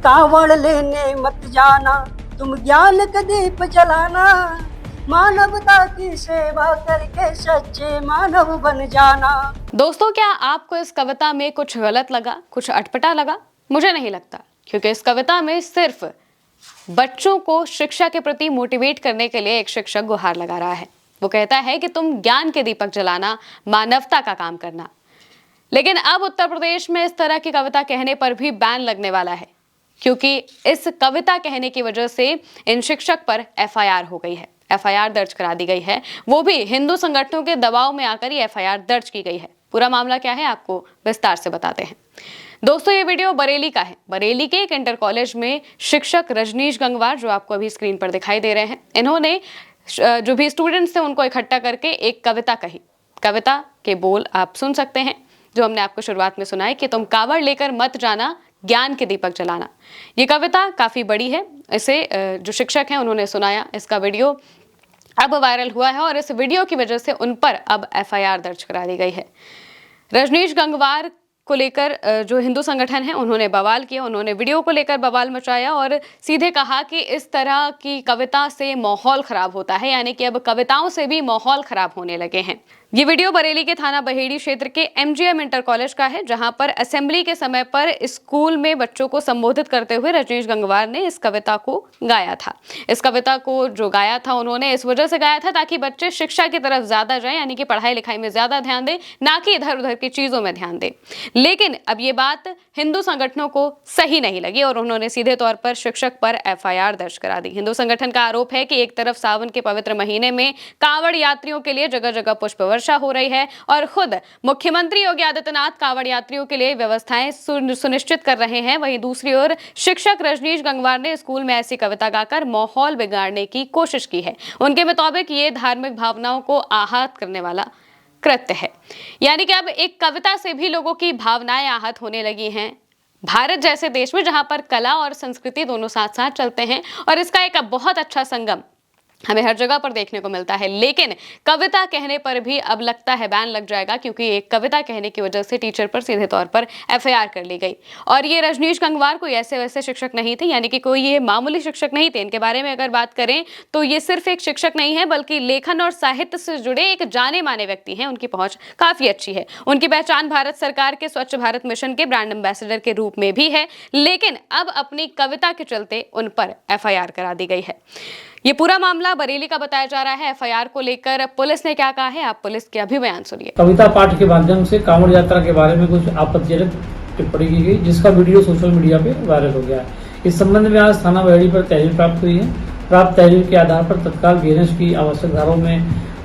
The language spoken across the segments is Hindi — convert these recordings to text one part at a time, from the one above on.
कांवड़ लेने मत जाना, तुम ज्ञान का दीप जलाना, मानवता की सेवा करके सच्चे मानव बन जाना। दोस्तों, क्या आपको इस कविता में कुछ गलत लगा, कुछ अटपटा लगा? मुझे नहीं लगता, क्योंकि इस कविता में सिर्फ बच्चों को शिक्षा के प्रति मोटिवेट करने के लिए एक शिक्षक गुहार लगा रहा है। वो कहता है कि तुम ज्ञान के दीपक जलाना, मानवता का काम करना। लेकिन अब उत्तर प्रदेश में इस तरह की कविता कहने पर भी बैन लगने वाला है, क्योंकि इस कविता कहने की वजह से इन शिक्षक पर एफआईआर हो गई है, एफआईआर दर्ज करा दी गई है। वो भी हिंदू संगठनों के दबाव में आकर ये एफआईआर दर्ज की गई है। पूरा मामला क्या है, आपको विस्तार से बताते हैं। दोस्तों, ये वीडियो बरेली का है। बरेली के एक इंटर कॉलेज में शिक्षक रजनीश गंगवार, जो आपको अभी स्क्रीन पर दिखाई दे रहे हैं, इन्होंने जो भी स्टूडेंट्स थे उनको इकट्ठा करके एक कविता कही। कविता के बोल आप सुन सकते हैं, जो हमने आपको शुरुआत में सुनाई कि तुम कावड़ लेकर मत जाना, ज्ञान के दीपक जलाना। ये कविता काफी बड़ी है। इसे जो शिक्षक हैं उन्होंने सुनाया। इसका वीडियो अब वायरल हुआ है और इस वीडियो की वजह से उन पर अब एफआईआर दर्ज करा दी गई है। रजनीश गंगवार को लेकर जो हिंदू संगठन है उन्होंने बवाल किया, उन्होंने वीडियो को लेकर बवाल मचाया और सीधे कहा कि इस तरह की कविता से माहौल खराब होता है, यानी कि अब कविताओं से भी माहौल खराब होने लगे हैं। ये वीडियो बरेली के थाना बहेड़ी क्षेत्र के एमजीएम इंटर कॉलेज का है, जहां पर असेंबली के समय पर स्कूल में बच्चों को संबोधित करते हुए रजनीश गंगवार ने इस कविता को गाया था। इस कविता को जो गाया था उन्होंने इस वजह से गाया था ताकि बच्चे शिक्षा की तरफ ज्यादा जाएं, यानी कि पढ़ाई लिखाई में ज्यादा ध्यान दें, ना कि इधर उधर की चीजों में ध्यान दें। लेकिन अब ये बात हिंदू संगठनों को सही नहीं लगी और उन्होंने सीधे तौर पर शिक्षक पर एफआईआर दर्ज करा दी। हिंदू संगठन का आरोप है कि एक तरफ सावन के पवित्र महीने में कांवड़ यात्रियों के लिए जगह जगह पुष्प वर्षा हो रही है और खुद मुख्यमंत्री योगी आदित्यनाथ कांवड़ यात्रियों के लिए व्यवस्थाएं सुनिश्चित कर रहे हैं। वहीं दूसरी ओर शिक्षक रजनीश गंगवार ने स्कूल में ऐसी कविता गाकर माहौल बिगाड़ने की कोशिश की है। उनके मुताबिक ये धार्मिक भावनाओं को आहत करने वाला कृत्य है, यानी कि अब एक कविता से भी लोगों की भावनाएं आहत होने लगी हैं। भारत जैसे देश में जहां पर कला और संस्कृति दोनों साथ साथ चलते हैं और इसका एक बहुत अच्छा संगम हमें हर जगह पर देखने को मिलता है, लेकिन कविता कहने पर भी अब लगता है बैन लग जाएगा, क्योंकि एक कविता कहने की वजह से टीचर पर सीधे तौर पर एफआईआर कर ली गई। और ये रजनीश गंगवार कोई ऐसे वैसे शिक्षक नहीं थे, यानी कि कोई ये मामूली शिक्षक नहीं थे। इनके बारे में अगर बात करें तो ये सिर्फ एक शिक्षक नहीं है, बल्कि लेखन और साहित्य से जुड़े एक जाने माने व्यक्ति हैं। उनकी पहुंच काफी अच्छी है। उनकी पहचान भारत सरकार के स्वच्छ भारत मिशन के ब्रांड एम्बेसडर के रूप में भी है, लेकिन अब अपनी कविता के चलते उन पर एफआईआर करा दी गई है। ये पूरा मामला बरेली का बताया जा रहा है। एफआईआर को लेकर पुलिस ने क्या कहा है, आप पुलिस के अभी बयान सुनिए। कविता पाठ के माध्यम से कांवड़ यात्रा के बारे में कुछ आपत्तिजनक टिप्पणी की गई, जिसका वीडियो सोशल मीडिया पे वायरल हो गया है। इस संबंध में आज थाना बहेड़ी पर तहरीर प्राप्त हुई है। प्राप्त तहरीर के आधार पर तत्काल बीएनएस की आवश्यक धाराओं में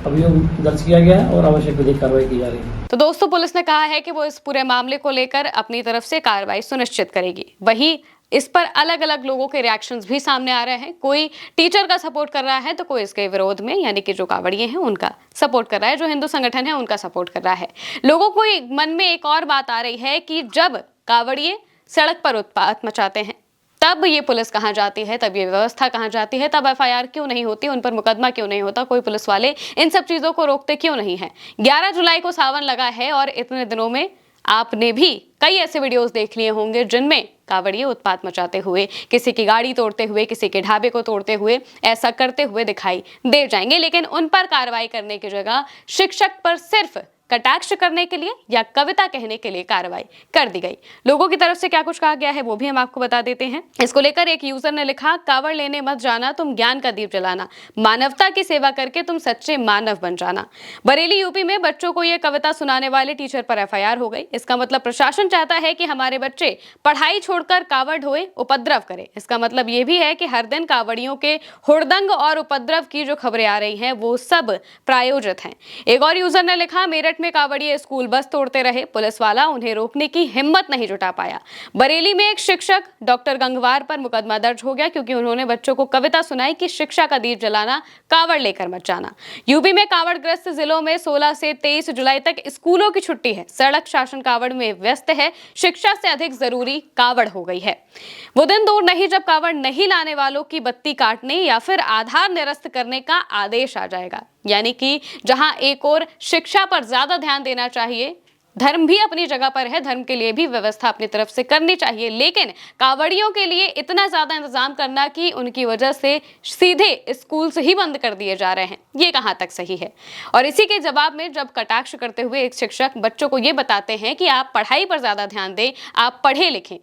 अभियोग दर्ज किया गया है और आवश्यक विधिक कार्रवाई की जा रही है। तो दोस्तों, पुलिस ने कहा है कि वो इस पूरे मामले को लेकर अपनी तरफ से कार्रवाई सुनिश्चित करेगी। वहीं इस पर अलग अलग लोगों के रिएक्शंस भी सामने आ रहे हैं। कोई टीचर का सपोर्ट कर रहा है तो कोई इसके विरोध में, यानी कि जो कांवड़िए हैं उनका सपोर्ट कर रहा है, जो हिंदू संगठन है उनका सपोर्ट कर रहा है। लोगों को मन में एक और बात आ रही है कि जब कांवड़िए सड़क पर उत्पात मचाते हैं तब ये पुलिस कहाँ जाती है, तब ये व्यवस्था कहाँ जाती है, तब एफआईआर क्यों नहीं होती, उन पर मुकदमा क्यों नहीं होता, कोई पुलिस वाले इन सब चीजों को रोकते क्यों नहीं है। 11 जुलाई को सावन लगा है और इतने दिनों में आपने भी कई ऐसे वीडियोस देख लिए होंगे जिनमें कांवड़िए उत्पात मचाते हुए, किसी की गाड़ी तोड़ते हुए, किसी के ढाबे को तोड़ते हुए, ऐसा करते हुए दिखाई दे जाएंगे। लेकिन उन पर कार्रवाई करने की जगह शिक्षक पर सिर्फ कटाक्ष करने के लिए या कविता कहने के लिए कार्रवाई कर दी गई। लोगों की तरफ से क्या कुछ कहा गया है वो भी हम आपको बता देते हैं। इसको लेकर एक यूजर ने लिखा, कावड़ लेने मत जाना, तुम ज्ञान का दीप जलाना, मानवता की सेवा करके तुम सच्चे मानव बन जाना। बरेली यूपी में बच्चों को यह कविता सुनाने वाले टीचर पर एफआईआर हो गई। इसका मतलब प्रशासन चाहता है कि हमारे बच्चे पढ़ाई छोड़कर कावड़ ढोए, उपद्रव करें। इसका मतलब ये भी है कि हर दिन कावड़ियों के हुड़दंग और उपद्रव की जो खबरें आ रही हैं वो सब प्रायोजित हैं। एक और यूजर ने लिखा, मेरठ में कावड़िए स्कूल बस तोड़ते रहे, पुलिस वाला उन्हें रोकने की हिम्मत नहीं जुटा पाया। बरेली में एक शिक्षक डॉक्टर गंगवार पर मुकदमा दर्ज हो गया क्योंकि उन्होंने बच्चों को कविता सुनाई कि शिक्षा का दीप जलाना, कावड़ लेकर मत जाना। यूपी में कावड़ग्रस्त जिलों में 16 से 23 जुलाई तक स्कूलों की छुट्टी है। सड़क शासन कावड़ में व्यस्त है। शिक्षा से अधिक जरूरी कावड़ हो गई है। वो दिन दूर नहीं जब कावड़ नहीं लाने वालों की बत्ती काटने या फिर आधार निरस्त करने का आदेश आ जाएगा। यानी कि जहां एक और शिक्षा पर ज्यादा ध्यान देना चाहिए, धर्म भी अपनी जगह पर है, धर्म के लिए भी व्यवस्था अपनी तरफ से करनी चाहिए, लेकिन कांवड़ियों के लिए इतना ज्यादा इंतजाम करना कि उनकी वजह से सीधे स्कूल से ही बंद कर दिए जा रहे हैं, ये कहां तक सही है। और इसी के जवाब में जब कटाक्ष करते हुए एक शिक्षक बच्चों को ये बताते हैं कि आप पढ़ाई पर ज्यादा ध्यान दें, आप पढ़े लिखें,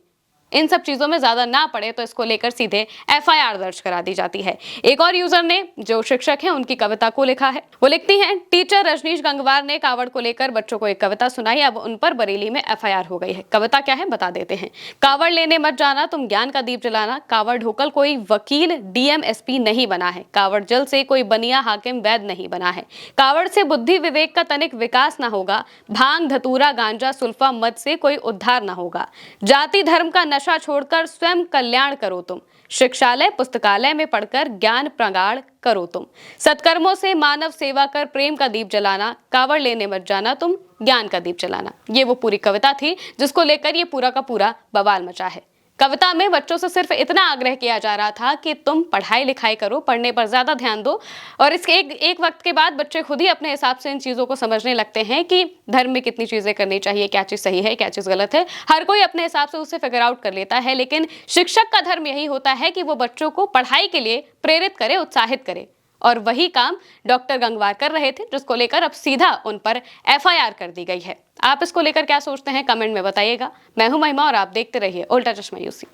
इन सब चीजों में ज्यादा ना पड़े, तो इसको लेकर सीधे एफआईआर दर्ज करा दी जाती है। एक और यूजर ने, जो शिक्षक हैं, उनकी कविता को लिखा है। वो लिखती हैं, टीचर रजनीश गंगवार ने कावड़ को लेकर बच्चों को एक कविता सुनाई, अब उन पर बरेली में एफआईआर हो गई है। कविता क्या है बता देते हैं। कावड़ लेने मत जाना, तुम ज्ञान का दीप जलाना, कावड़ ढोकल कोई वकील डीएम एसपी नहीं बना है, कावड़ जल से कोई बनिया हाकिम वैद नहीं बना है, कावड़ से बुद्धि विवेक का तनिक विकास ना होगा, भांग धतूरा गांजा सुल्फा मद से कोई उद्धार ना होगा, जाति धर्म का नशा छोड़कर स्वयं कल्याण करो तुम, शिक्षालय पुस्तकालय में पढ़कर ज्ञान प्रगाढ़ करो तुम, सत्कर्मों से मानव सेवा कर प्रेम का दीप जलाना, कावड़ लेने मत जाना तुम ज्ञान का दीप जलाना। ये वो पूरी कविता थी जिसको लेकर ये पूरा का पूरा बवाल मचा है। कविता में बच्चों से सिर्फ इतना आग्रह किया जा रहा था कि तुम पढ़ाई लिखाई करो, पढ़ने पर ज्यादा ध्यान दो, और इसके एक वक्त के बाद बच्चे खुद ही अपने हिसाब से इन चीजों को समझने लगते हैं कि धर्म में कितनी चीजें करनी चाहिए, क्या चीज सही है, क्या चीज गलत है, हर कोई अपने हिसाब से उसे फिगर आउट कर लेता है। लेकिन शिक्षक का धर्म यही होता है कि वो बच्चों को पढ़ाई के लिए प्रेरित करे, उत्साहित करे, और वही काम डॉक्टर गंगवार कर रहे थे, जिसको लेकर अब सीधा उन पर एफआईआर कर दी गई है। आप इसको लेकर क्या सोचते हैं, कमेंट में बताइएगा। मैं हूं महिमा और आप देखते रहिए उल्टा चश्मा यूसी।